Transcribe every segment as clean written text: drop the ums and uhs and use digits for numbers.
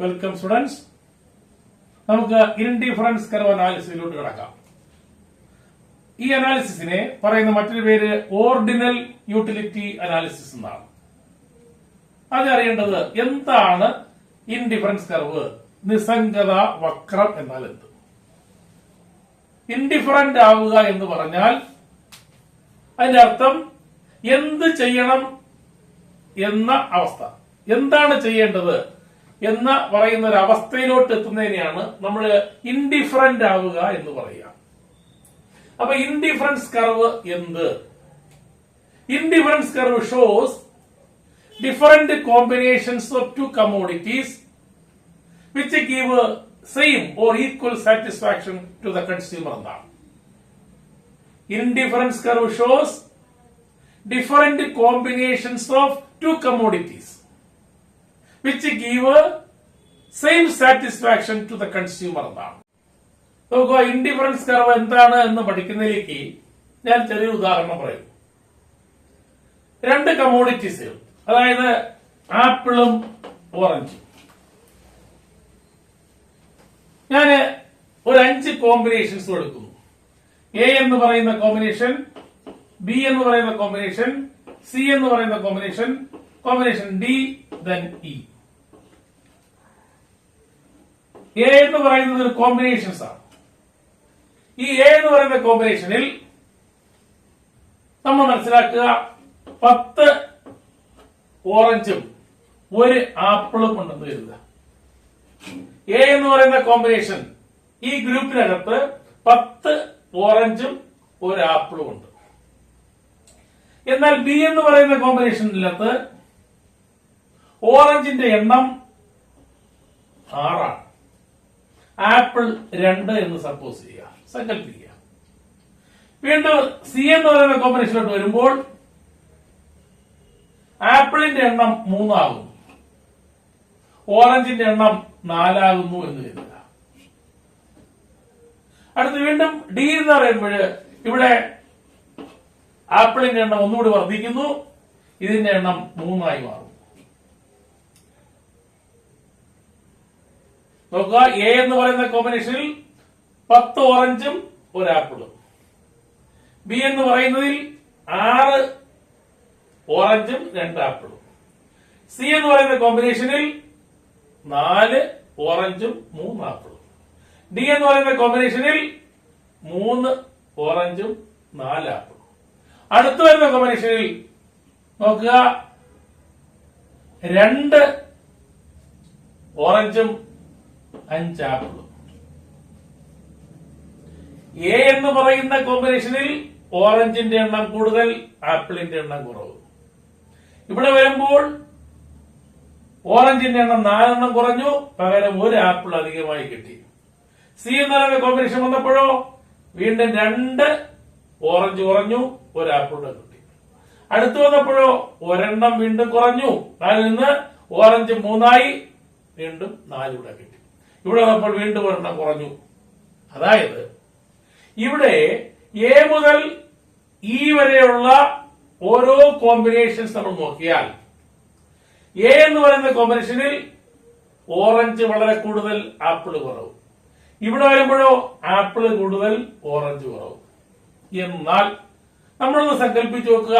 Welcome students. നമുക്ക് indifference curve അനാലിസിസിലോട്ട് കിടക്കാം. ഈ അനാലിസിസിനെ പറയുന്ന മറ്റൊരു പേര് ഓർഡിനൽ യൂട്ടിലിറ്റി അനാലിസിസ് എന്നാണ്. അതറിയേണ്ടത് എന്താണ് ഇൻഡിഫറൻസ് കർവ്, നിസ്സംഗത വക്രം എന്നാൽ എന്ത്? ഇൻഡിഫറന്റ് ആവുക എന്ന് പറഞ്ഞാൽ അതിന്റെ അർത്ഥം എന്ത് ചെയ്യണം എന്ന അവസ്ഥ, എന്താണ് ചെയ്യേണ്ടത് എന്ന് പറയുന്ന ഒരു അവസ്ഥയിലോട്ട് എത്തുന്നതിനെയാണ് നമ്മൾ ഇൻഡിഫറന്റ് ആവുക എന്ന് പറയുക. അപ്പൊ ഇൻഡിഫറൻസ് കർവ് എന്ത്? Indifference curve shows different combinations of two commodities which give same or equal satisfaction to the consumer എന്നാണ്. Indifference curve shows different combinations of two commodities which give same satisfaction to the consumer എന്നാണ്. നോക്കുക, indifference curve എന്താണ് എന്ന് പഠിക്കുന്നതിലേക്ക് ഞാൻ ചെറിയ ഉദാഹരണം പറയും. രണ്ട് കമ്മോഡിറ്റീസ്, അതായത് ആപ്പിളും ഓറഞ്ചും. ഞാൻ ഒരു 5 കോമ്പിനേഷൻസ് എടുക്കുന്നു. എ എന്ന് പറയുന്ന കോമ്പിനേഷൻ, ബി എന്ന് പറയുന്ന കോമ്പിനേഷൻ, സി എന്ന് പറയുന്ന combination, combination D, then E. A എന്ന് പറയുന്നത് ഒരു കോമ്പിനേഷൻസ് ആണ്. ഈ എ എന്ന് പറയുന്ന കോമ്പിനേഷനിൽ നമ്മൾ മനസ്സിലാക്കുക 10 ഓറഞ്ചും ഒരു ആപ്പിളും ഉണ്ടെന്ന് കരുതുക. എ എന്ന് പറയുന്ന കോമ്പിനേഷൻ, ഈ ഗ്രൂപ്പിനകത്ത് 10 ഓറഞ്ചും ഒരു ആപ്പിളും ഉണ്ട്. എന്നാൽ ബി എന്ന് പറയുന്ന കോമ്പിനേഷനിനകത്ത് ഓറഞ്ചിന്റെ എണ്ണം 6 ആണ്, ആപ്പിൾ 2 എന്ന് സപ്പോസ് ചെയ്യുക, സങ്കല്പിക്കുക. വീണ്ടും സി എന്ന് പറയുന്ന കോമ്പിനേഷനിലോട്ട് വരുമ്പോൾ ആപ്പിളിന്റെ എണ്ണം 3 ആകുന്നു, ഓറഞ്ചിന്റെ എണ്ണം 4 ആകുന്നു എന്ന് കരുതുക. അടുത്ത് വീണ്ടും ഡി എന്ന് പറയുമ്പോൾ ഇവിടെ ആപ്പിളിന്റെ എണ്ണം ഒന്നുകൂടി വർദ്ധിക്കുന്നു, ഇതിന്റെ എണ്ണം 3 ആയി മാറും. നോക്കുക, എ എന്ന് പറയുന്ന കോമ്പിനേഷനിൽ 10 ഓറഞ്ചും ഒരു ആപ്പിളും. ബി എന്ന് പറയുന്നതിൽ 6 ഓറഞ്ചും 2 ആപ്പിളും. സി എന്ന് പറയുന്ന കോമ്പിനേഷനിൽ 4 ഓറഞ്ചും 3 ആപ്പിളും. ഡി എന്ന് പറയുന്ന കോമ്പിനേഷനിൽ 3 ഓറഞ്ചും 4 ആപ്പിളും. അടുത്ത് വരുന്ന കോമ്പിനേഷനിൽ നോക്കുക, 2 ഓറഞ്ചും 5 ആപ്പിളും. എ എന്ന് പറയുന്ന കോമ്പിനേഷനിൽ ഓറഞ്ചിന്റെ എണ്ണം കൂടുതൽ, ആപ്പിളിന്റെ എണ്ണം കുറവ്. ഇവിടെ വരുമ്പോൾ ഓറഞ്ചിന്റെ എണ്ണം 4 കുറഞ്ഞു, പകരം ഒരു ആപ്പിൾ അധികമായി കിട്ടി. സി എന്ന് പറയുന്ന കോമ്പിനേഷൻ വന്നപ്പോഴോ വീണ്ടും 2 ഓറഞ്ച് കുറഞ്ഞു, ഒരു ആപ്പിളിന്റെ കിട്ടി. അടുത്ത് വന്നപ്പോഴോ ഒരെണ്ണം വീണ്ടും കുറഞ്ഞു, 4 നിന്ന് ഓറഞ്ച് 3 ആയി, വീണ്ടും 4 ഇവിടെ കിട്ടി. ഇവിടെ വന്നപ്പോൾ വീണ്ടും ഒരെണ്ണം കുറഞ്ഞു. അതായത് ഇവിടെ എ മുതൽ ഇ വരെയുള്ള ഓരോ കോമ്പിനേഷൻസ് നമ്മൾ നോക്കിയാൽ എ എന്ന് പറയുന്ന കോമ്പിനേഷനിൽ ഓറഞ്ച് വളരെ കൂടുതൽ, ആപ്പിള് കുറവ്. ഇവിടെ വരുമ്പോഴോ ആപ്പിള് കൂടുതൽ, ഓറഞ്ച് കുറവ്. എന്നാൽ നമ്മളൊന്ന് സങ്കല്പിച്ച് നോക്കുക,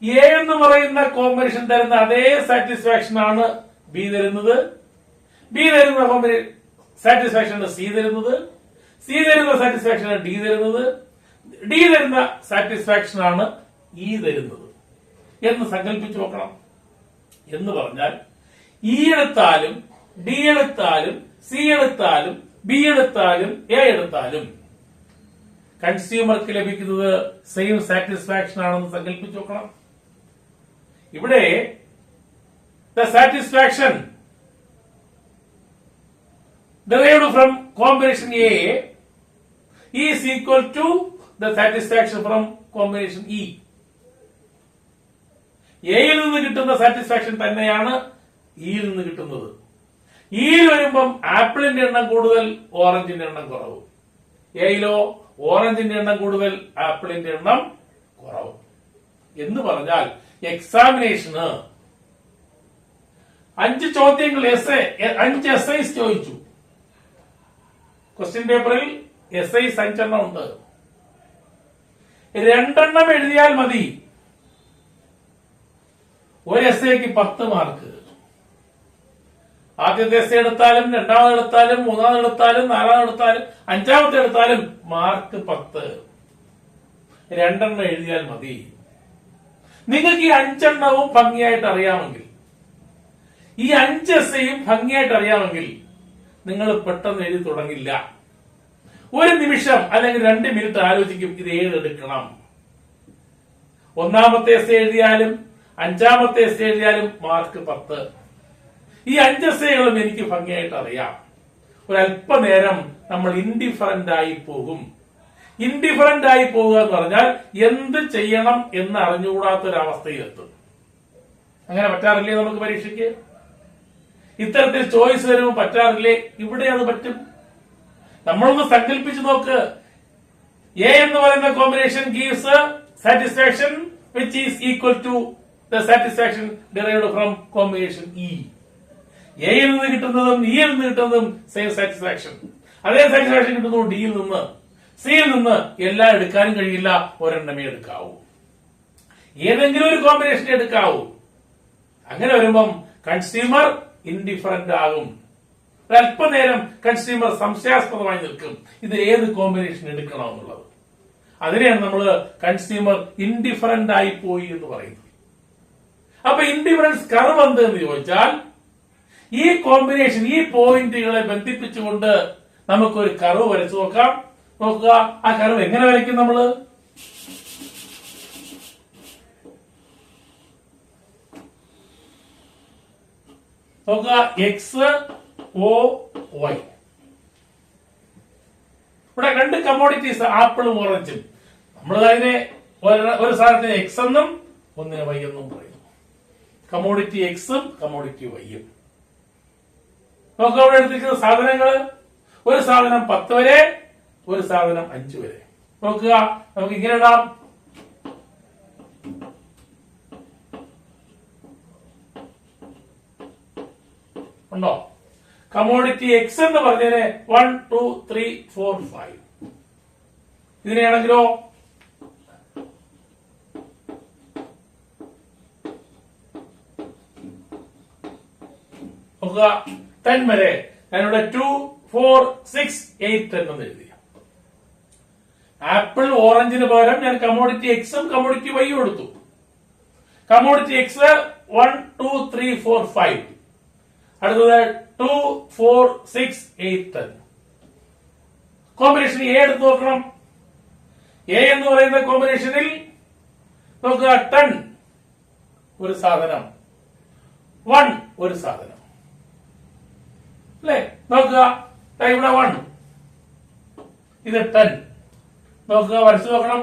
എ എന്ന് പറയുന്ന കോമ്പിനേഷൻ തരുന്ന അതേ സാറ്റിസ്ഫാക്ഷൻ ആണ് ബി തരുന്നത്, ബി തരുന്ന സാറ്റിസ്ഫാക്ഷൻ സി തരുന്നത്, സി തരുന്ന സാറ്റിസ്ഫാക്ഷൻ ഡി തരുന്നത്, ഡി തരുന്ന സാറ്റിസ്ഫാക്ഷൻ ആണ് ഇ തരുന്നത് എന്ന് സങ്കല്പിച്ച് നോക്കണം. എന്ന് പറഞ്ഞാൽ ഇ എടുത്താലും ഡി എടുത്താലും സി എടുത്താലും ബി എടുത്താലും എ എടുത്താലും കൺസ്യൂമർക്ക് ലഭിക്കുന്നത് സെയിം സാറ്റിസ്ഫാക്ഷൻ ആണെന്ന് സങ്കല്പിച്ച് നോക്കണം. ഇവിടെ the satisfaction derived from combination A is equal to the satisfaction from combination E. എയിൽ നിന്ന് കിട്ടുന്ന സാറ്റിസ്ഫാക്ഷൻ തന്നെയാണ് ഇയിൽ നിന്ന് കിട്ടുന്നത്. ഇയിൽ വരുമ്പം ആപ്പിളിന്റെ എണ്ണം കൂടുതൽ, ഓറഞ്ചിന്റെ എണ്ണം കുറവ്. എയിലോ ഓറഞ്ചിന്റെ എണ്ണം കൂടുതൽ, ആപ്പിളിന്റെ എണ്ണം കുറവ്. എന്ന് പറഞ്ഞാൽ എക്സാമിനേഷന് 5 ചോദ്യങ്ങൾ എസ്ഐ 5 എസ്ഐസ് ചോദിച്ചു. ക്വസ്റ്റ്യൻ പേപ്പറിൽ എസ്ഐസ് 5 എണ്ണം ഉണ്ട്. 2 എണ്ണം എഴുതിയാൽ മതി. ഒരു എസ്ഐക്ക് 10 മാർക്ക്. ആദ്യത്തെ എസ്ഐ എടുത്താലും, രണ്ടാമത് എടുത്താലും, മൂന്നാമത് എടുത്താലും, നാലാമത് എടുത്താലും, അഞ്ചാമത്തെ എടുത്താലും മാർക്ക് 10. 2 എണ്ണം എഴുതിയാൽ മതി. നിങ്ങൾക്ക് ഈ 5 എണ്ണവും ഭംഗിയായിട്ട് അറിയാമെങ്കിൽ, ഈ 5 എസ്ഐയും ഭംഗിയായിട്ട് അറിയാമെങ്കിൽ നിങ്ങൾ പെട്ടെന്ന് എഴുതി തുടങ്ങില്ല. ഒരു നിമിഷം അല്ലെങ്കിൽ 2 മിനിറ്റ് ആലോചിക്കും ഇത് ഏതെടുക്കണം. ഒന്നാമത്തെ എസ്ഐ എഴുതിയാലും അഞ്ചാമത്തെ എസ്ഐ എഴുതിയാലും മാർക്ക് 10. ഈ 5 എസ്ഐകളും എനിക്ക് ഭംഗിയായിട്ട് അറിയാം. ഒരല്പനേരം നമ്മൾ ഇൻഡിഫറന്റ് ആയി പോകും. ഇൻഡിഫറന്റ് ആയി പോകുക എന്ന് പറഞ്ഞാൽ എന്ത് ചെയ്യണം എന്ന് അറിഞ്ഞുകൂടാത്തൊരവസ്ഥയിലെത്തും. അങ്ങനെ പറ്റാറില്ലേ നമുക്ക് പരീക്ഷയ്ക്ക്? ഇത്തരത്തിൽ ചോയ്സ് വരുമ്പോൾ പറ്റാറില്ലേ? ഇവിടെ അത് പറ്റും. നമ്മളൊന്ന് സങ്കല്പിച്ചു നോക്ക്. എ എന്ന് പറയുന്ന combination gives satisfaction which is equal to the satisfaction derived from combination E. എയിൽ നിന്ന് കിട്ടുന്നതും ഇയിൽ നിന്ന് കിട്ടുന്നതും സെയിം സാറ്റിസ്ഫാക്ഷൻ. അതേ സാറ്റിസ്ഫാക്ഷൻ കിട്ടുന്നു ഡിയിൽ നിന്ന്. സിയിൽ നിന്ന് എല്ലാം എടുക്കാനും കഴിയില്ല, ഒരെണ്ണമേ എടുക്കാവൂ. ഏതെങ്കിലും ഒരു കോമ്പിനേഷൻ എടുക്കാവൂ. അങ്ങനെ വരുമ്പം കൺസ്യൂമർ ഇൻഡിഫറന്റ് ആകും. ഒരല്പനേരം കൺസ്യൂമർ സംശയാസ്പദമായി നിൽക്കും, ഇത് ഏത് കോമ്പിനേഷൻ എടുക്കണമെന്നുള്ളത്. അതിനെയാണ് നമ്മൾ കൺസ്യൂമർ ഇൻഡിഫറന്റ് ആയി പോയി എന്ന് പറയുന്നത്. അപ്പൊ ഇൻഡിഫറൻസ് കർവ് എന്ത് എന്ന് ചോദിച്ചാൽ, ഈ കോമ്പിനേഷൻ, ഈ പോയിന്റുകളെ ബന്ധിപ്പിച്ചുകൊണ്ട് നമുക്കൊരു കർവ് വരച്ചു നോക്കാം. നോക്കുക, ആ കർവ് എങ്ങനെ വരയ്ക്കും നമ്മള്? നോക്കുക, എക്സ് ഒ വൈ. ഇവിടെ 2 കമ്മോഡിറ്റീസ്, ആപ്പിളും ഓറഞ്ചും. നമ്മൾ അതിനെ ഒരു സാധനത്തിന് എക്സ് എന്നും ഒന്നിനെ വൈ എന്നും പറയുന്നു. കമ്മോഡിറ്റി എക്സും കമ്മോഡിറ്റി വൈയും. നോക്കുക, അവിടെ എടുത്തിരിക്കുന്ന സാധനങ്ങള്, ഒരു സാധനം 10 വരെ, ഒരു സാധനം 5 വരെ. നോക്കുക, നമുക്ക് ഇങ്ങനെ ഇടാം. ഉണ്ടോ? കമ്മോഡിറ്റി എക്സ് എന്ന് പറഞ്ഞതിന് 1 2 3 4 5. ഇതിനെയാണെങ്കിലോ നോക്കുക, 10 വരെ. ഞാനിവിടെ 2 4 6 8 10 എന്ന് എഴുതി. ആപ്പിൾ ഓറഞ്ചിന് പകരം ഞാൻ കമ്മോഡിറ്റി എക്സും കമ്മോഡിറ്റി വൈയും എടുത്തു. Commodity X 1 2 3 4 5. അടുത്തത് 2 4 6 8 10. കോമ്പിനേഷൻ എ എടുത്ത് നോക്കണം. എ എന്ന് പറയുന്ന കോമ്പിനേഷനിൽ നോക്കുക, 10 ഒരു സാധനം, 1 ഒരു സാധനം, അല്ലേ? നോക്കുക, ഇവിടെ 1, ഇത് 10. നോക്കുക, വരച്ചു നോക്കണം.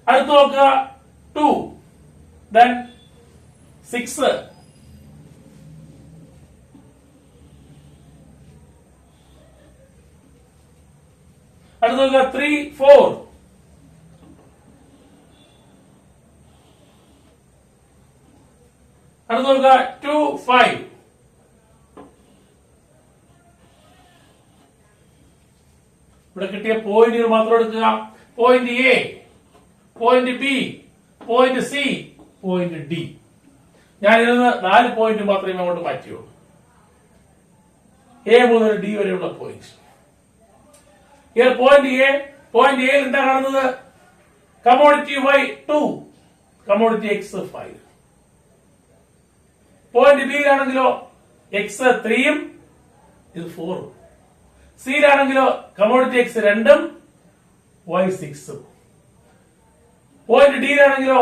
അടുത്ത് നോക്കുക, 2, then 6. അടുത്ത് നോക്കുക, 3 4. അടുത്ത് നോക്കുക, 2 5. ഇവിടെ കിട്ടിയ പോയിന്റുകൾ മാത്രം എടുക്കുക. Point A, point B, point C, point D. ഞാൻ ഇതിന് 4 പോയിന്റ് മാത്രമേ അങ്ങോട്ട് മാറ്റിയുള്ളൂ. എ മുതൽ ഡി വരെയുള്ള പോയിന്റ്. പോയിന്റ് എ, പോയിന്റ് എയിൽ എന്താ കാണുന്നത്? Commodity Y 2, commodity X 5. Point ബിയിലാണെങ്കിലോ എക്സ് 3ഉം ഇത് 4ഉം. സിയിലാണെങ്കിലോ കമ്മോഡിറ്റി എക്സ് 2ഉം വൈ 6ഉം. പോയിന്റ് ഡിയിലാണെങ്കിലോ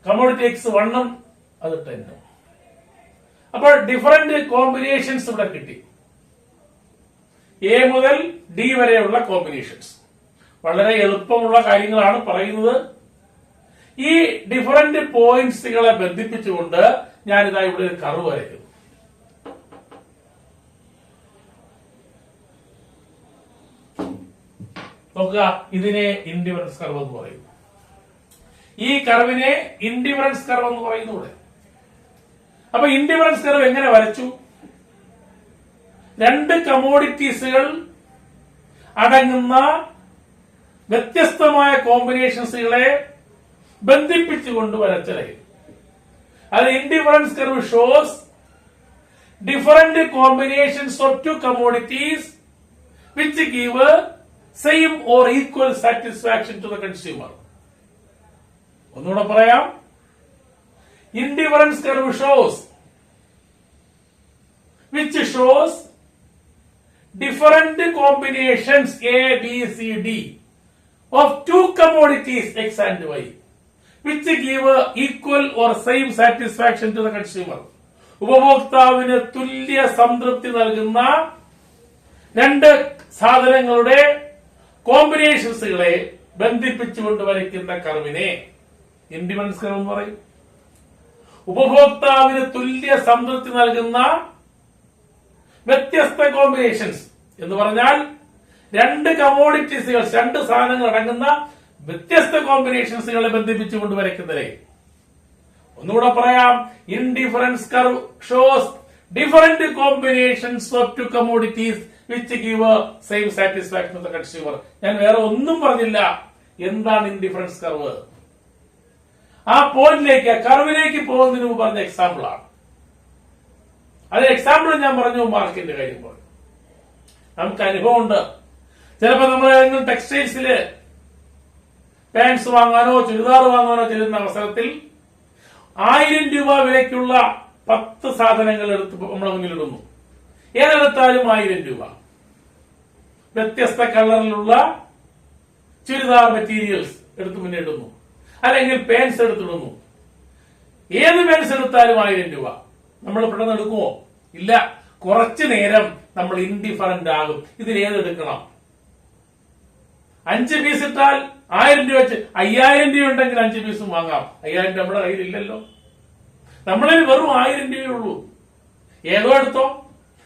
കമ്മോഡിറ്റി എക്സ് 1ഉം അത് 10ഉം. അപ്പോൾ ഡിഫറന്റ് കോമ്പിനേഷൻസ് ഇവിടെ കിട്ടി. എ മുതൽ ഡി വരെയുള്ള കോമ്പിനേഷൻസ്. വളരെ എളുപ്പമുള്ള കാര്യങ്ങളാണ് പറയുന്നത്. ഈ ഡിഫറന്റ് പോയിന്റ്സുകളെ ബന്ധിപ്പിച്ചുകൊണ്ട് ഞാനിതാ ഇവിടെ ഒരു കർവ് വരയ്ക്കുന്നു. നോക്കുക, ഇതിനെ ഇൻഡിഫറൻസ് കർവ് എന്ന് പറയുന്നു. ഈ കർവിനെ ഇൻഡിഫറൻസ് കർവ് എന്ന് പറയുന്നു. അപ്പൊ ഇൻഡിഫറൻസ് കർവ് എങ്ങനെ വരച്ചു? രണ്ട് കമോഡിറ്റീസുകൾ അടങ്ങുന്ന വ്യത്യസ്തമായ കോമ്പിനേഷൻസുകളെ ബന്ധിപ്പിച്ചുകൊണ്ട് വരച്ച ലൈൻ. അത് indifference curve shows different combinations of two commodities which give same or equal satisfaction to the consumer. ഒന്നുകൂടെ പറയാം. Indifference curve shows which shows different combinations A, B, C, D of two commodities X and Y which give equal or same satisfaction to the consumer. ഉപഭോക്താവിന് തുല്യ സംതൃപ്തി നൽകുന്ന രണ്ട് സാധനങ്ങളുടെ കോമ്പിനേഷൻസുകളെ ബന്ധിപ്പിച്ചുകൊണ്ട് വരയ്ക്കുന്ന കർവിനെ indifference curve എന്ന് പറയും. ഉപഭോക്താവിന് തുല്യ സംതൃപ്തി നൽകുന്ന വ്യത്യസ്ത കോമ്പിനേഷൻസ് എന്ന് പറഞ്ഞാൽ രണ്ട് കമോഡിറ്റീസുകൾ, രണ്ട് സാധനങ്ങൾ അടങ്ങുന്ന വ്യത്യസ്ത കോമ്പിനേഷൻസുകളെ ബന്ധിപ്പിച്ചുകൊണ്ട് വരയ്ക്കുന്നതേ. ഒന്നുകൂടെ പറയാം. Indifference curve shows different combinations of two commodities which give same satisfaction to the consumer. ഞാൻ വേറെ ഒന്നും പറഞ്ഞില്ല. എന്താണ് ഇൻഡിഫറൻസ് കർവ്? ആ പോയിന്റിലേക്ക്, ആ കർവിലേക്ക് പോകുന്നതിന് മുമ്പ് പറഞ്ഞ എക്സാമ്പിൾ ആണ്. അതിന് എക്സാമ്പിൾ ഞാൻ പറഞ്ഞു മാർക്കിന്റെ കാര്യം പറഞ്ഞു. നമുക്ക് അനുഭവമുണ്ട്. ചിലപ്പോൾ നമ്മൾ ഏതെങ്കിലും ടെക്സ്റ്റൈൽസില് പാൻസ് വാങ്ങാനോ ചുരിദാർ വാങ്ങാനോ ചെല്ലുന്ന അവസരത്തിൽ 1000 രൂപ വിലയ്ക്കുള്ള 10 സാധനങ്ങൾ എടുത്ത് നമ്മളെ മുന്നിലിടുന്നു. ഏതെടുത്താലും 1000 രൂപ. വ്യത്യസ്ത കളറിലുള്ള ചുരിദാർ മെറ്റീരിയൽസ് എടുത്ത് മുന്നിടുന്നു, അല്ലെങ്കിൽ പാൻസ് എടുത്തിടുന്നു. ഏത് പാൻസ് എടുത്താലും 1000 രൂപ. നമ്മൾ പെട്ടെന്ന് എടുക്കുമോ? ഇല്ല. കുറച്ചു നേരം നമ്മൾ ഇൻഡിഫറന്റ് ആകും. ഇതിൽ ഏതെടുക്കണം? 5 പീസ് ഇട്ടാൽ 1000 രൂപ വെച്ച് 5000 രൂപ ഉണ്ടെങ്കിൽ 5 പീസും വാങ്ങാം. 5000 രൂപ നമ്മുടെ കയ്യിലില്ലല്ലോ. നമ്മളിൽ വെറും 1000 രൂപയേ ഉള്ളൂ. ഏതോ എടുത്തോ.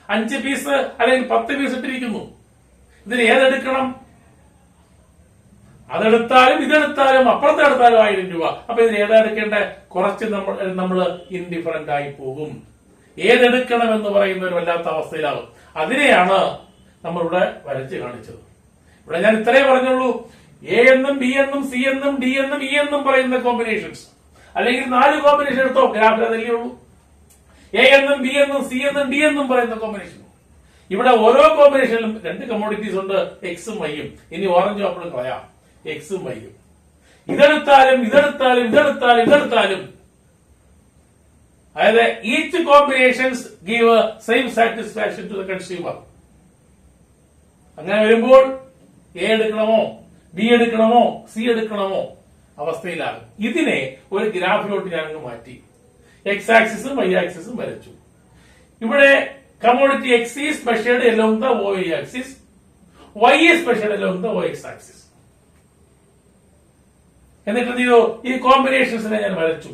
5 പീസ് അല്ലെങ്കിൽ 10 പീസ് ഇട്ടിരിക്കുന്നു. ഇതിൽ ഏതെടുക്കണം? അതെടുത്താലും ഇതെടുത്താലും അപ്പുറത്തെ എടുത്താലും 1000 രൂപ. അപ്പൊ ഇതിൽ ഏതാ എടുക്കേണ്ടത്? കുറച്ച് നമ്മൾ ഇൻഡിഫറന്റ് ആയി പോകും. ഏതെടുക്കണം എന്ന് പറയുന്ന ഒരു വല്ലാത്ത അവസ്ഥയിലാകും. അതിനെയാണ് നമ്മളിവിടെ വരച്ച് കാണിച്ചത്. ഇവിടെ ഞാൻ ഇത്രേ പറഞ്ഞുള്ളൂ. എ എന്നും ബി എന്നും സി എന്നും ഡി എന്നും ഇ എന്നും പറയുന്ന കോമ്പിനേഷൻസ്, അല്ലെങ്കിൽ 4 കോമ്പിനേഷൻ എടുത്തോ, ഗ്രാഫിൽ അതല്ലേ ഉള്ളൂ. എ എന്നും ബി എന്നും സി എന്നും ഡി എന്നും പറയുന്ന കോമ്പിനേഷൻ. ഇവിടെ ഓരോ കോമ്പിനേഷനിലും 2 കമോഡിറ്റീസ് ഉണ്ട്, എക്സും വൈയും. ഇനി ഓറഞ്ചും ആപ്പിളും കളയാം. എക്സും വൈയും. ഇതെടുത്താലും ഇതെടുത്താലും ഇതെടുത്താലും ഇതെടുത്താലും, അതായത് each combinations give same satisfaction to the consumer. അങ്ങനെ വരുമ്പോൾ എ എടുക്കണമോ ബി എടുക്കണമോ സി എടുക്കണമോ അവസ്ഥയിലാകും. ഇതിനെ ഒരു ഗ്രാഫിലോട്ട് ഞാനങ്ങ് മാറ്റി. എക്സ് ആക്സിസും വൈ ആക്സിസും വരച്ചു. ഇവിടെ commodity X is measured along the O axis, Y is measured along the O X axis. എന്നിട്ട് ചെയ്തു, ഈ കോമ്പിനേഷൻസിനെ ഞാൻ വരച്ചു.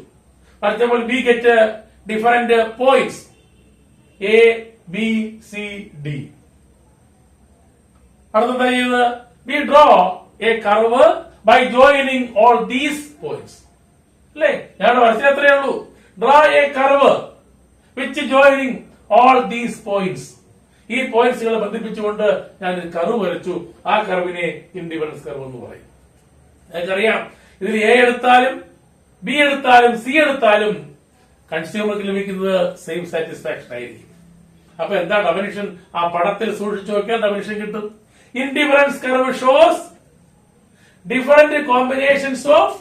വരച്ചപ്പോൾ we get different points A B C D. അടുത്തെന്താ ചെയ്തത്? We draw a curve by joining all these points. അല്ലേ? ഞങ്ങളുടെ വരച്ചത് എത്രയേ ഉള്ളൂ. Draw a curve which joining all these points. ഈ പോയിന്റ്സുകളെ ബന്ധിപ്പിച്ചുകൊണ്ട് ഞാൻ ഒരു കർവ് വരച്ചു. ആ കർവിനെ ഇൻഡിഫറൻസ് കർവ് എന്ന് പറയും. നിങ്ങൾക്കറിയാം, ഇതിൽ എ എടുത്താലും ബി എടുത്താലും സി എടുത്താലും കൺസ്യൂമർക്ക് ലഭിക്കുന്നത് സെയിം സാറ്റിസ്ഫാക്ഷൻ ആയിരിക്കും. അപ്പൊ എന്താ ഡെഫിനിഷൻ? ആ പടത്തിൽ സൂക്ഷിച്ചു നോക്കിയാൽ ഡെഫിനിഷൻ കിട്ടും. Indifference curve shows different combinations of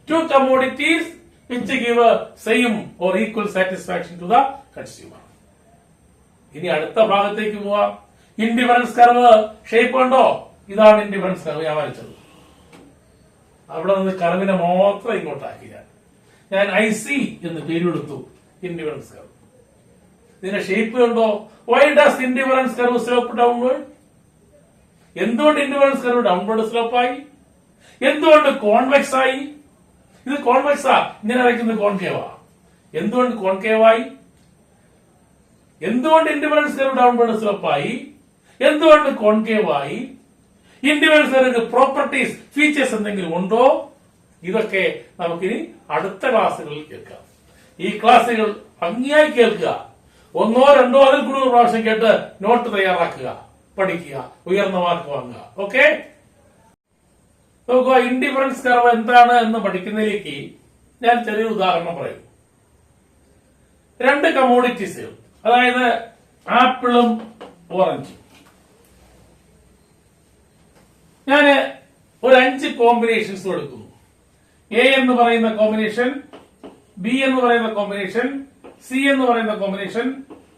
two commodities which give same or equal satisfaction to the consumer. ഇനി അടുത്ത ഭാഗത്തേക്ക് പോവാം. ഇൻഡിഫറൻസ് കർവ് ഷേപ്പ് ഉണ്ടോ? ഇതാണ് ഇൻഡിഫറൻസ് കർവ് ഞാൻ വരച്ചത്. അവിടെ നിന്ന് കർവിനെ മാത്രം ഇങ്ങോട്ടാക്കി ഞാൻ ഐ സി എന്ന് പേരെടുത്തു. Indifference curve. ഇതിന്റെ ഷേപ്പ് ഉണ്ടോ? Why does indifference curve slope downward? എന്തുകൊണ്ട് ഇൻഡിഫറൻസ് കർവ് ഡൗൺവേർഡ് സ്ലോപ്പായി? എന്തുകൊണ്ട് കോൺവെക്സ് ആയി? ഇത് കോൺവെക്സാ, ഇങ്ങനെ വയ്ക്കുന്നത് കോൺകേവാ. എന്തുകൊണ്ട് കോൺകേവായി? എന്തുകൊണ്ട് ഇൻഡിഫറൻസ് കർവ് ഡൗൺവേർഡ് സ്ലോപ്പായി? എന്തുകൊണ്ട് കോൺകേവായി? ഇൻഡിഫറൻസ് കർവ് പ്രോപ്പർട്ടീസ്, ഫീച്ചേഴ്സ് എന്തെങ്കിലും ഉണ്ടോ? ഇതൊക്കെ നമുക്കിനി അടുത്ത ക്ലാസ്സുകളിൽ കേൾക്കാം. ഈ ക്ലാസ്സുകൾ ഭംഗിയായി കേൾക്കുക. ഒന്നോ രണ്ടോ അതിൽ കൂടുതൽ പ്രാവശ്യം കേട്ട് നോട്ട് തയ്യാറാക്കുക, പഠിക്കുക, ഉയർന്ന മാർക്ക് വാങ്ങുക. ഓക്കെ, നോക്കുക. ഇൻഡിഫറൻസ് കർവ് എന്താണ് എന്ന് പഠിക്കുന്നതിലേക്ക് ഞാൻ ചെറിയൊരു ഉദാഹരണം പറയും. രണ്ട് കമോഡിറ്റീസുകൾ, അതായത് ആപ്പിളും ഓറഞ്ചും. ഞാൻ ഒരു 5 കോമ്പിനേഷൻസ് എടുക്കുന്നു. എ എന്ന് പറയുന്ന കോമ്പിനേഷൻ, ബി എന്ന് പറയുന്ന കോമ്പിനേഷൻ, സി എന്ന് പറയുന്ന combination,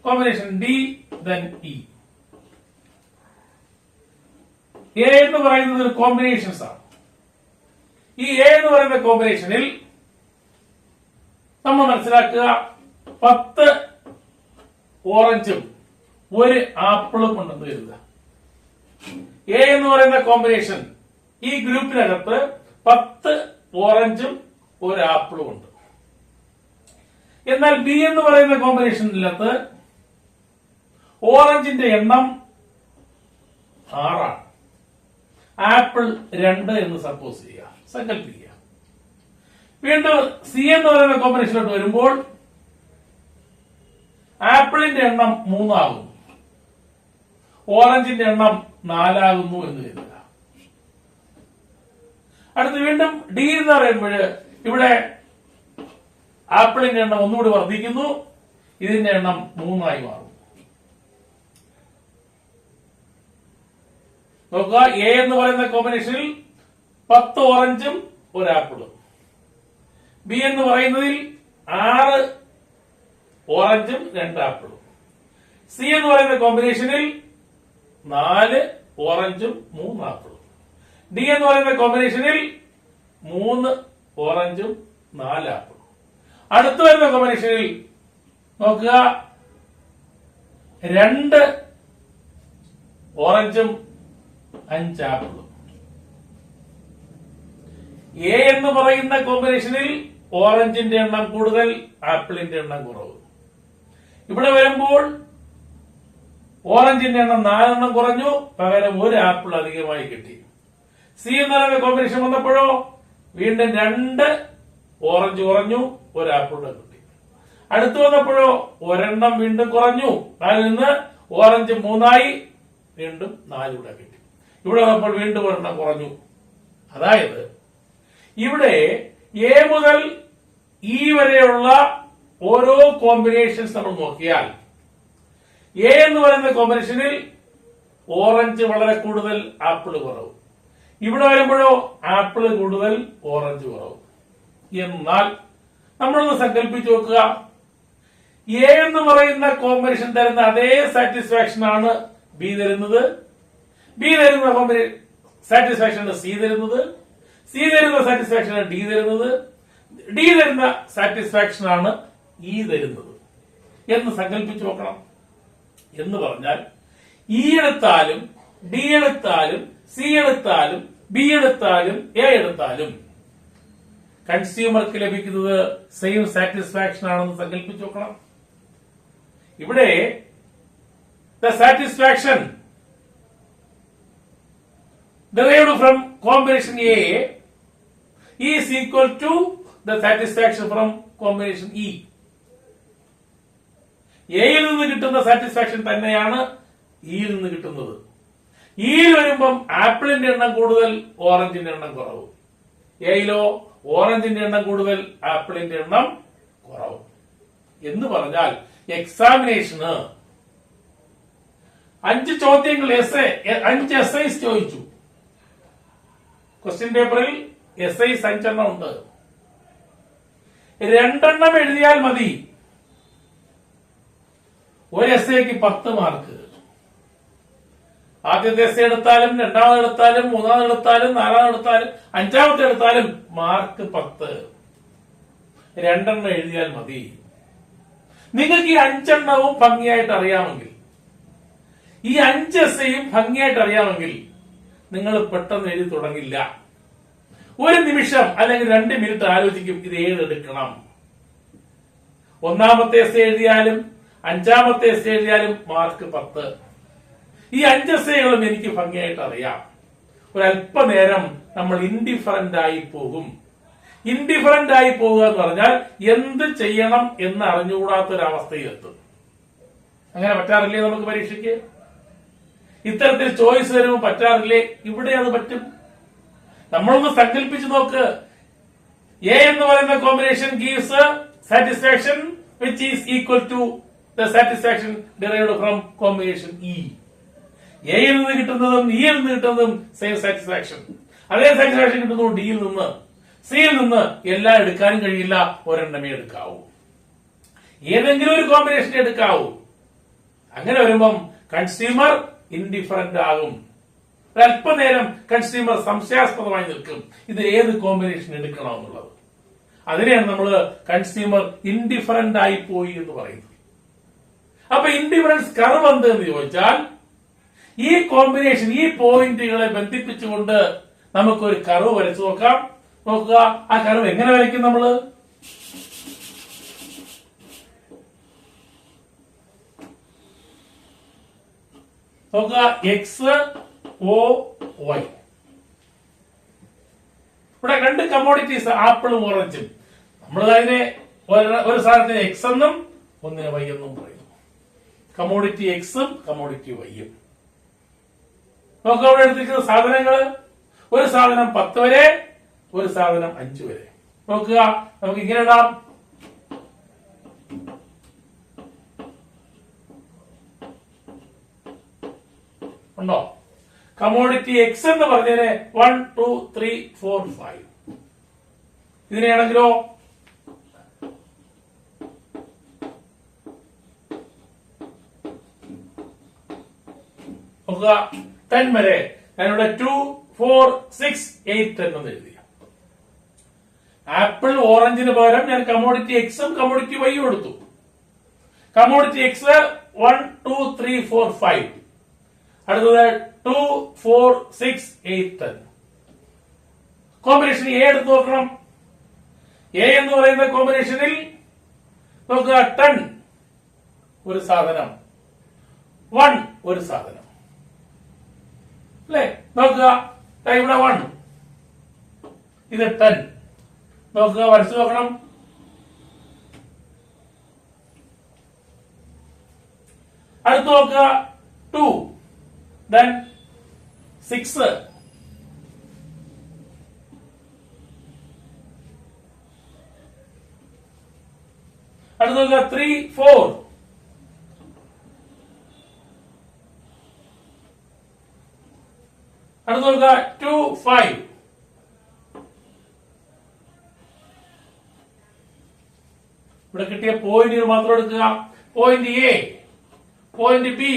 combination D, then E. A എന്ന് പറയുന്നത് ഒരു കോമ്പിനേഷൻസ് ആണ്. ഈ എ എന്ന് പറയുന്ന കോമ്പിനേഷനിൽ നമ്മൾ മനസ്സിലാക്കുക 10 ഓറഞ്ചും ഒരു ആപ്പിളും ഉണ്ടെന്ന് കരുതുക. എ എന്ന് പറയുന്ന കോമ്പിനേഷൻ, ഈ ഗ്രൂപ്പിനകത്ത് 10 ഓറഞ്ചും ഒരു ആപ്പിളും ഉണ്ട്. എന്നാൽ ബി എന്ന് പറയുന്ന കോമ്പിനേഷനിനകത്ത് ഓറഞ്ചിന്റെ എണ്ണം 6 ആണ്, ആപ്പിൾ 2 എന്ന് സപ്പോസ് ചെയ്യുക, സങ്കല്പിക്കുക. വീണ്ടും സി എന്ന് പറയുന്ന കോമ്പിനേഷനിലോട്ട് വരുമ്പോൾ ആപ്പിളിന്റെ എണ്ണം 3 ആകുന്നു, ഓറഞ്ചിന്റെ എണ്ണം 4 ആകുന്നു എന്ന് കരുതുക. അടുത്ത് വീണ്ടും ഡി എന്ന് പറയുമ്പോൾ ഇവിടെ ആപ്പിളിന്റെ എണ്ണം ഒന്നുകൂടി വർദ്ധിക്കുന്നു, ഇതിന്റെ എണ്ണം 3 ആയി മാറും. നോക്കുക, എ എന്ന് പറയുന്ന കോമ്പിനേഷനിൽ 10 ഓറഞ്ചും ഒരു ആപ്പിളും. ബി എന്ന് പറയുന്നതിൽ 6 ഓറഞ്ചും 2 ആപ്പിളും. സി എന്ന് പറയുന്ന കോമ്പിനേഷനിൽ 4 ഓറഞ്ചും 3 ആപ്പിളും. ഡി എന്ന് പറയുന്ന കോമ്പിനേഷനിൽ 3 ഓറഞ്ചും 4 ആപ്പിളും. അടുത്ത് വരുന്ന കോമ്പിനേഷനിൽ നോക്കുക, 2 ഓറഞ്ചും 5 ആപ്പിളും. എ എന്ന് പറയുന്ന കോമ്പിനേഷനിൽ ഓറഞ്ചിന്റെ എണ്ണം കൂടുതൽ, ആപ്പിളിന്റെ എണ്ണം കുറവ്. ഇവിടെ വരുമ്പോൾ ഓറഞ്ചിന്റെ എണ്ണം 4 എണ്ണം കുറഞ്ഞു, പകരം ഒരു ആപ്പിൾ അധികമായി കിട്ടി. സി എന്ന് പറയുന്ന കോമ്പിനേഷൻ വന്നപ്പോഴോ വീണ്ടും 2 ഓറഞ്ച് കുറഞ്ഞു, ഒരു ആപ്പിളിന്റെ കിട്ടി. അടുത്ത് വന്നപ്പോഴോ ഒരെണ്ണം വീണ്ടും കുറഞ്ഞു, 4 നിന്ന് ഓറഞ്ച് 3 ആയി, വീണ്ടും 4 കൂടെ കിട്ടി. ഇവിടെ വന്നപ്പോൾ വീണ്ടും ഒരെണ്ണം കുറഞ്ഞു. അതായത് ഇവിടെ എ മുതൽ ഇ വരെയുള്ള ഓരോ കോമ്പിനേഷൻസ് നമ്മൾ നോക്കിയാൽ എ എന്ന് പറയുന്ന കോമ്പിനേഷനിൽ ഓറഞ്ച് വളരെ കൂടുതൽ, ആപ്പിൾ കുറവ്. ഇവിടെ വരുമ്പോഴോ ആപ്പിൾ കൂടുതൽ, ഓറഞ്ച് കുറവ്. എന്നാൽ നമ്മളൊന്ന് സങ്കല്പിച്ചു നോക്കുക, എ എന്ന് പറയുന്ന കോമ്പിനേഷൻ തരുന്ന അതേ സാറ്റിസ്ഫാക്ഷൻ ആണ് ബി തരുന്നത്, ബി തരുന്ന സാറ്റിസ്ഫാക്ഷൻ ആണ് സി തരുന്നത്, സി തരുന്ന സാറ്റിസ്ഫാക്ഷൻ ആണ് ഡി തരുന്നത്, ഡി തരുന്ന സാറ്റിസ്ഫാക്ഷൻ ആണ് ഇ തരുന്നത് എന്ന് സങ്കല്പിച്ചു നോക്കണം. എന്ന് പറഞ്ഞാൽ ഇ എടുത്താലും ഡി എടുത്താലും സി എടുത്താലും ബി എടുത്താലും എ എടുത്താലും കൺസ്യൂമർക്ക് ലഭിക്കുന്നത് സെയിം സാറ്റിസ്ഫാക്ഷൻ ആണെന്ന് സങ്കല്പിച്ചു നോക്കണം. ഇവിടെ the satisfaction derived from combination A is equal to the satisfaction from combination E. എയിൽ നിന്ന് കിട്ടുന്ന സാറ്റിസ്ഫാക്ഷൻ തന്നെയാണ് ഇയിൽ നിന്ന് കിട്ടുന്നത്. ഇയിൽ വരുമ്പം ആപ്പിളിന്റെ എണ്ണം കൂടുതൽ, ഓറഞ്ചിന്റെ എണ്ണം കുറവ്. എയിലോ ഓറഞ്ചിന്റെ എണ്ണം കൂടുതൽ, ആപ്പിളിന്റെ എണ്ണം കുറവ്. എന്ന് പറഞ്ഞാൽ എക്സാമിനേഷന് 5 ചോദ്യങ്ങൾ 5 എസ്ഐസ് ചോദിച്ചു. ക്വസ്റ്റ്യൻ പേപ്പറിൽ എസ്ഐസ് 5 എണ്ണം ഉണ്ട്. 2 എണ്ണം എഴുതിയാൽ മതി, ഒരു എസ്ഐക്ക് 10 മാർക്ക്. ആദ്യത്തെ എസ്ഐ എടുത്താലും, രണ്ടാമത് എടുത്താലും, മൂന്നാമത് എടുത്താലും, നാലാമത് എടുത്താലും, 5ാമത്തെ എടുത്താലും മാർക്ക് 10. 2 എണ്ണം എഴുതിയാൽ മതി. നിങ്ങൾക്ക് ഈ 5 എണ്ണവും ഭംഗിയായിട്ട് അറിയാമെങ്കിൽ, ഈ 5 എസ്ഐയും ഭംഗിയായിട്ട് അറിയാമെങ്കിൽ നിങ്ങൾ പെട്ടെന്ന് എഴുതി തുടങ്ങില്ല. ഒരു നിമിഷം അല്ലെങ്കിൽ 2 മിനിറ്റ് ആലോചിക്കും, ഇത് ഏതെടുക്കണം. 1ാമത്തെ എസ്ഐ എഴുതിയാലും 5ാമത്തെ എസ്ഐ എഴുതിയാലും മാർക്ക് 10. ഈ 5 എസ്ഐകളും എനിക്ക് ഭംഗിയായിട്ട് അറിയാം. ഒരല്പനേരം നമ്മൾ ഇൻഡിഫറന്റ് ആയി പോകും. ഇൻഡിഫറന്റ് ആയി പോവുക എന്ന് പറഞ്ഞാൽ എന്ത് ചെയ്യണം എന്ന് അറിഞ്ഞുകൂടാത്തൊരവസ്ഥയിലെത്തും. അങ്ങനെ പറ്റാറില്ലേ നമുക്ക് പരീക്ഷയ്ക്ക്? ഇത്തരത്തിൽ ചോയ്സ് വരുമ്പോൾ പറ്റാറില്ലേ? ഇവിടെ അത് പറ്റും. നമ്മളൊന്ന് സങ്കല്പിച്ചു നോക്ക്. എ എന്ന് പറയുന്ന combination gives satisfaction which is equal to the satisfaction derived from combination E. എയിൽ നിന്ന് കിട്ടുന്നതും ഇയിൽ നിന്ന് കിട്ടുന്നതും സെയിം സാറ്റിസ്ഫാക്ഷൻ. അതേ സാറ്റിസ്ഫാക്ഷൻ കിട്ടുന്നു ഡിയിൽ നിന്ന്. സിയിൽ നിന്ന് എല്ലാം എടുക്കാനും കഴിയില്ല, ഒരെണ്ണമേ എടുക്കാവൂ. ഏതെങ്കിലും ഒരു കോമ്പിനേഷൻ എടുക്കാവൂ. അങ്ങനെ വരുമ്പം കൺസ്യൂമർ ഇൻഡിഫറന്റ് ആകും. ഒരല്പനേരം കൺസ്യൂമർ സംശയാസ്പദമായി നിൽക്കും, ഇത് ഏത് കോമ്പിനേഷൻ എടുക്കണമെന്നുള്ളത്. അതിനെയാണ് നമ്മൾ കൺസ്യൂമർ ഇൻഡിഫറന്റ് ആയി പോയി എന്ന് പറയുന്നത്. അപ്പൊ ഇൻഡിഫറൻസ് കർവ് എന്ത് എന്ന് ചോദിച്ചാൽ, ഈ കോമ്പിനേഷൻ, ഈ പോയിന്റുകളെ ബന്ധിപ്പിച്ചുകൊണ്ട് നമുക്കൊരു കർവ് വരച്ചു നോക്കാം. നോക്കുക, ആ കർവ് എങ്ങനെ വരയ്ക്കും നമ്മള്? നോക്കുക, എക്സ് ഒ വൈ. ഇവിടെ രണ്ട് കമ്മോഡിറ്റീസ്, ആപ്പിളും ഓറഞ്ചും. നമ്മൾ അതിനെ ഒരു സാധനത്തിന് എക്സ് എന്നും ഒന്നിനെ വൈ എന്നും പറയുന്നു. കമ്മോഡിറ്റി എക്സും കമ്മോഡിറ്റി വൈയും. നമുക്ക് അവിടെ എടുത്തിരിക്കുന്ന സാധനങ്ങള്, ഒരു സാധനം 10 വരെ, ഒരു സാധനം 5 വരെ. നോക്കുക, നമുക്ക് ഇങ്ങനെ ഇടാം. ഉണ്ടോ? കമ്മോഡിറ്റി എക്സ് എന്ന് പറഞ്ഞതിന് 1 2 3 4 5. ഇതിനെയാണെങ്കിലോ നോക്കുക, 10 വരെ. ഞാനിവിടെ 2 4 6 8 10 എന്ന് എഴുതി. ആപ്പിൾ ഓറഞ്ചിന് പകരം ഞാൻ കമ്മോഡിറ്റി എക്സും കമ്മോഡിറ്റി വൈയും എടുത്തു. Commodity X 1 2 3 4 5. അടുത്തത് 2 4 6 8 10. കോമ്പിനേഷൻ എ എടുത്ത് നോക്കണം. എ എന്ന് പറയുന്ന കോമ്പിനേഷനിൽ നോക്കുക, 10 ഒരു സാധനം, 1 ഒരു സാധനം അല്ലെ? നോക്കുക, ഇവിടെ 1, ഇത് 10. നോക്കുക, വരച്ചു നോക്കണം. അടുത്ത് നോക്കുക, 2 then 6. അടുത്ത് നോക്കുക, 3 4. അടുത്ത് നോക്കുക, 2 5. ഇവിടെ കിട്ടിയ പോയിന്റുകൾ മാത്രം എടുക്കുക. Point A, point B,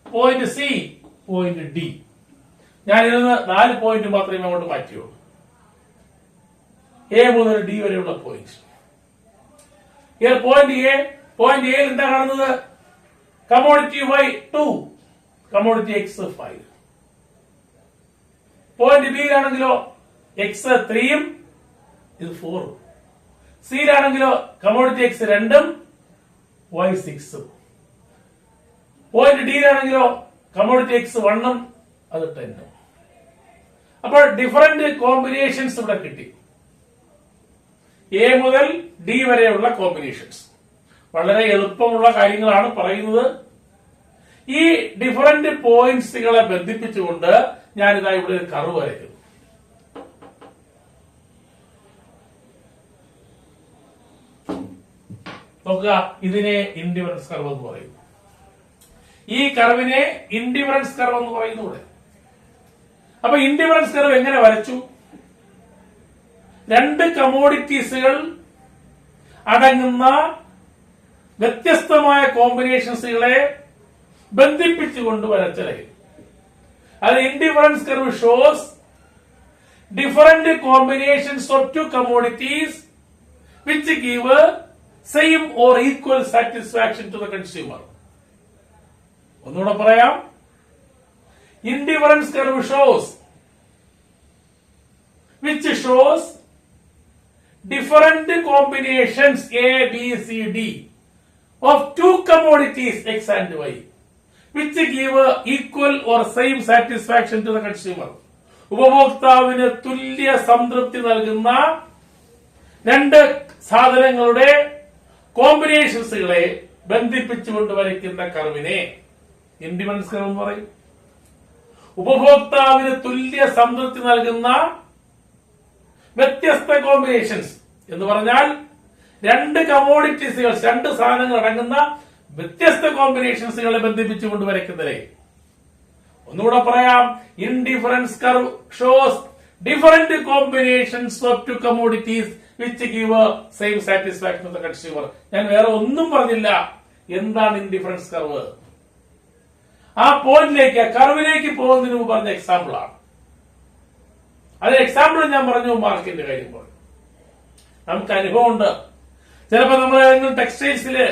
point C, point D. ഞാൻ ഇതിന് 4 പോയിന്റ് മാത്രമേ അങ്ങോട്ട് മാറ്റിയുള്ളൂ. എ മുതൽ ഡി വരെയുള്ള പോയിന്റ്. പോയിന്റ് എ, പോയിന്റ് എയിൽ എന്താ കാണുന്നത്? Commodity Y 2, commodity X 5. Point ബിയിലാണെങ്കിലോ എക്സ് 3ഉം ഇത് 4ഉം. സിയിലാണെങ്കിലോ കമ്മോഡിറ്റി എക്സ് 2ഉം വൈ 6ഉം. പോയിന്റ് ഡിയിലാണെങ്കിലോ കമ്മോഡിറ്റി എക്സ് 1ഉം അത് 10ഉം. അപ്പോൾ ഡിഫറന്റ് കോമ്പിനേഷൻസ് ഇവിടെ കിട്ടി. എ മുതൽ ഡി വരെയുള്ള കോമ്പിനേഷൻസ്. വളരെ എളുപ്പമുള്ള കാര്യങ്ങളാണ് പറയുന്നത്. ഈ ഡിഫറന്റ് പോയിന്റ്സുകളെ ബന്ധിപ്പിച്ചുകൊണ്ട് ഞാനിതാ ഇവിടെ ഒരു കർവ് വരയ്ക്കുന്നു. നോക്കുക, ഇതിനെ ഇൻഡിഫറൻസ് കർവ് എന്ന് പറയുന്നു. ഈ കർവിനെ ഇൻഡിഫറൻസ് കർവ് എന്ന് പറയുന്നു ഇവിടെ. അപ്പൊ ഇൻഡിഫറൻസ് കർവ് എങ്ങനെ വരച്ചു? രണ്ട് കമ്മോഡിറ്റീസുകൾ അടങ്ങുന്ന വ്യത്യസ്തമായ കോമ്പിനേഷൻസുകളെ ബന്ധിപ്പിച്ചുകൊണ്ട് വരച്ച ലൈൻ. അത് indifference curve shows different combinations of two commodities which give same or equal satisfaction to the consumer. ഒന്നുകൂടെ പറയാം. Indifference curve shows which shows different combinations A, B, C, D of two commodities X and Y which give equal or same satisfaction to the consumer. ഉപഭോക്താവിന് തുല്യ സംതൃപ്തി നൽകുന്ന രണ്ട് സാധനങ്ങളുടെ കോമ്പിനേഷൻസുകളെ ബന്ധിപ്പിച്ചുകൊണ്ട് വരയ്ക്കുന്ന കർവിനെ indifference curve എന്ന് പറയും. ഉപഭോക്താവിന് തുല്യ സംതൃപ്തി നൽകുന്ന വ്യത്യസ്ത കോമ്പിനേഷൻസ് എന്ന് പറഞ്ഞാൽ രണ്ട് കമോഡിറ്റീസുകൾ, രണ്ട് സാധനങ്ങൾ അടങ്ങുന്ന വ്യത്യസ്ത കോമ്പിനേഷൻസുകളെ ബന്ധിപ്പിച്ചുകൊണ്ട് വരയ്ക്കുന്നതേ. ഒന്നുകൂടെ പറയാം, indifference curve shows different combinations of two commodities which give same satisfaction to the consumer. ഞാൻ വേറെ ഒന്നും പറഞ്ഞില്ല. എന്താണ് ഇൻഡിഫറൻസ് കർവ്? ആ പോയിന്റിലേക്ക്, ആ കർവിലേക്ക് പോകുന്നതിന് മുമ്പ് പറഞ്ഞ എക്സാമ്പിൾ ആണ്. അതിന് എക്സാമ്പിൾ ഞാൻ പറഞ്ഞു, മാർക്കിന്റെ കാര്യം പറഞ്ഞു. നമുക്ക് അനുഭവമുണ്ട്. ചിലപ്പോൾ നമ്മൾ ഏതെങ്കിലും ടെക്സ്റ്റൈൽസില്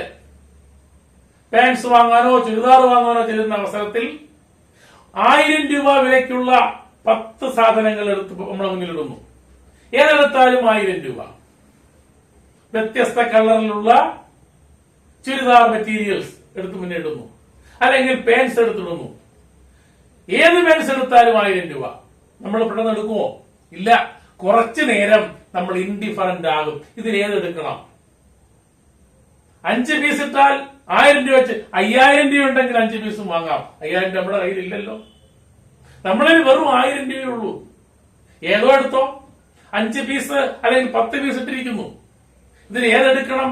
പാൻസ് വാങ്ങാനോ ചുരിദാർ വാങ്ങാനോ ചെല്ലുന്ന അവസരത്തിൽ 1000 രൂപ വിലയ്ക്കുള്ള 10 സാധനങ്ങൾ എടുത്ത് നമ്മുടെ മുന്നിലിടുന്നു. ഏതെടുത്താലും 1000 രൂപ. വ്യത്യസ്ത കളറിലുള്ള ചുരിദാർ മെറ്റീരിയൽസ് എടുത്ത് മുന്നിടുന്നു, അല്ലെങ്കിൽ പാൻസ് എടുത്തിടുന്നു. ഏത് പാൻസ് എടുത്താലും 1000 രൂപ. നമ്മൾ പെട്ടെന്ന് എടുക്കുമോ? ഇല്ല. കുറച്ചു നേരം നമ്മൾ ഇൻഡിഫറന്റ് ആകും. ഇതിൽ ഏതെടുക്കണം? 5 പീസ് ഇട്ടാൽ 1000 രൂപ വെച്ച് 5000 രൂപ ഉണ്ടെങ്കിൽ 5 പീസും വാങ്ങാം. 5000 നമ്മുടെ കയ്യിലില്ലല്ലോ. നമ്മളിൽ വെറും 1000 രൂപയേ ഉള്ളൂ. ഏതോ എടുത്തോ. 5 പീസ് അല്ലെങ്കിൽ 10 പീസ് ഇട്ടിരിക്കുന്നു. ഇതിന് ഏതെടുക്കണം?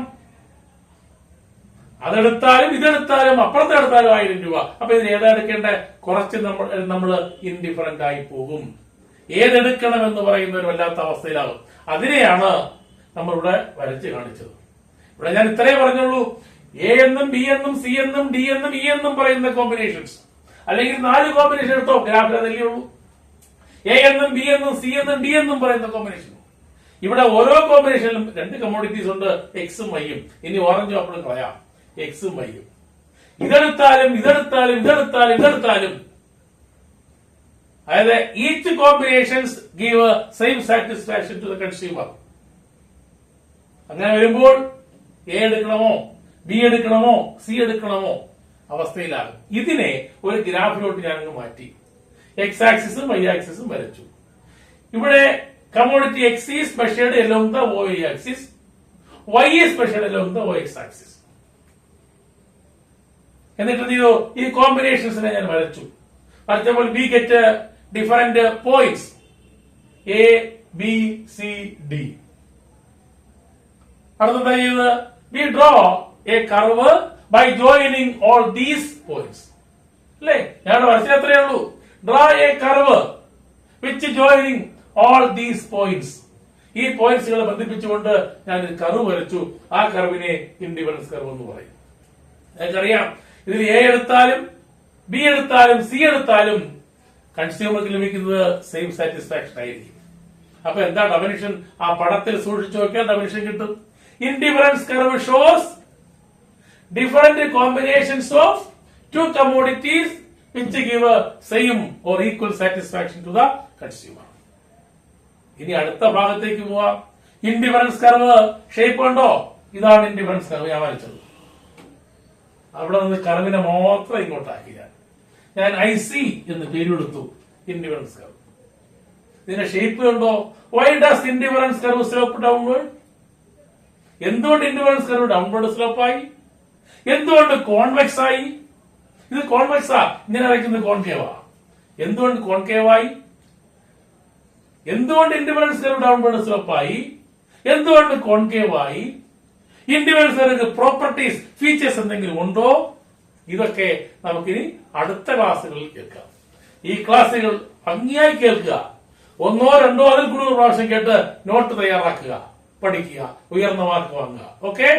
അതെടുത്താലും ഇതെടുത്താലും അപ്പുറത്തെ എടുത്താലും 1000 രൂപ. അപ്പൊ ഇതിന് ഏതാ എടുക്കേണ്ടത്? കുറച്ച് നമ്മൾ ഇൻഡിഫറന്റ് ആയി പോകും. ഏതെടുക്കണം എന്ന് പറയുന്ന ഒരു വല്ലാത്ത അവസ്ഥയിലാകും. അതിനെയാണ് നമ്മളിവിടെ വരച്ച് കാണിച്ചത്. ഇവിടെ ഞാൻ ഇത്രേ പറഞ്ഞുള്ളൂ. എ എന്നും ബി എന്നും സി എന്നും ഡി എന്നും ഇ എന്നും പറയുന്ന കോമ്പിനേഷൻസ്, അല്ലെങ്കിൽ 4 കോമ്പിനേഷൻ എടുത്തോ, ഗ്രാഫിൽ അതല്ലേ ഉള്ളൂ. എ എന്നും ബി എന്നും സി എന്നും ഡി എന്നും പറയുന്ന കോമ്പിനേഷൻ. ഇവിടെ ഓരോ കോമ്പിനേഷനിലും 2 കമോഡിറ്റീസ് ഉണ്ട്, എക്സും വൈയും. ഇനി ഓറഞ്ചും ആപ്പിളും കളയാം, എക്സും വൈയും. ഇതെടുത്താലും ഇതെടുത്താലും ഇതെടുത്താലും ഇതെടുത്താലും, അതായത് each combinations give same satisfaction to the consumer. അങ്ങനെ വരുമ്പോൾ എ എടുക്കണമോ ബി എടുക്കണമോ സി എടുക്കണമോ അവസ്ഥയിലാകും. ഇതിനെ ഒരു ഗ്രാഫിലോട്ട് ഞാനങ്ങ് മാറ്റി എക്സ് ആക്സിസും വൈ ആക്സിസും വരച്ചു. ഇവിടെ commodity X is measured along the y axis, y is measured along the y axis. എന്നിട്ട് ഈ കോമ്പിനേഷൻസിനെ ഞാൻ വരച്ചു. വരച്ചപ്പോൾ we get different points A B C D. അടുത്തെന്താ ചെയ്തത്? We draw a curve by joining all these points. അല്ലേ? ഞാൻ വരച്ചത് എത്രയേ ഉള്ളൂ. Draw a curve which joining all these points. ഈ പോയിന്റ്സുകളെ ബന്ധിപ്പിച്ചുകൊണ്ട് ഞാൻ കർവ് വരച്ചു. ആ കർവിനെ ഇൻഡിഫറൻസ് കർവ് എന്ന് പറയും. നിങ്ങൾക്കറിയാം, ഇതിൽ എ എടുത്താലും ബി എടുത്താലും സി എടുത്താലും കൺസ്യൂമർക്ക് ലഭിക്കുന്നത് സെയിം സാറ്റിസ്ഫാക്ഷൻ ആയിരിക്കും. അപ്പൊ എന്താ ഡെഫിനിഷൻ? ആ പടത്തിൽ സൂക്ഷിച്ചു നോക്കിയാൽ ഡെഫിനിഷൻ കിട്ടും. Indifference curve shows different combinations of 2 commodities which give a same or equal satisfaction to the consumer. ഇനി അടുത്ത ഭാഗത്തേക്ക് പോവാം. ഇൻഡിഫറൻസ് കർവ് ഷേപ്പ് ഉണ്ടോ? ഇതാണ് ഇൻഡിഫറൻസ് കർവ് ഞാൻ വരച്ചത്. അവിടെ നിന്ന് കർവിനെ മാത്രം ഇങ്ങോട്ടാക്കി ഞാൻ ഐ സി എന്ന് പേരെടുത്തു. Indifference curve. ഇതിന്റെ ഷേപ്പ് ഉണ്ടോ? Why does indifference curve slope downward? എന്തുകൊണ്ട് ഇൻഡിഫറൻസ് കർവ് ഡൗൺവേർഡ് സ്ലോപ്പായി? എന്തുകൊണ്ട് കോൺവെക്സ് ആയി? ഇത് കോൺവെക്സാ, ഇങ്ങനെ വരയ്ക്കുന്നത് കോൺകേവാ. എന്തുകൊണ്ട് കോൺകേവായി? എന്തുകൊണ്ട് ഇൻഡിഫറൻസ് കർവ് ഡൗൺവേർഡ് സ്ലോപ്പായി? എന്തുകൊണ്ട് കോൺകേവായി? ഇൻഡിഫറൻസ് കർവ് പ്രോപ്പർട്ടീസ്, ഫീച്ചേഴ്സ് എന്തെങ്കിലും ഉണ്ടോ? ഇതൊക്കെ നമുക്കിനി അടുത്ത ക്ലാസ്സുകളിൽ കേൾക്കാം. ഈ ക്ലാസ്സുകൾ ഭംഗിയായി കേൾക്കുക. 1 2 അതിൽ കൂടുതൽ പ്രാവശ്യം കേട്ട് നോട്ട് തയ്യാറാക്കുക, പഠിക്കുക, ഉയർന്ന മാർക്ക് വാങ്ങുക. ഓക്കെ.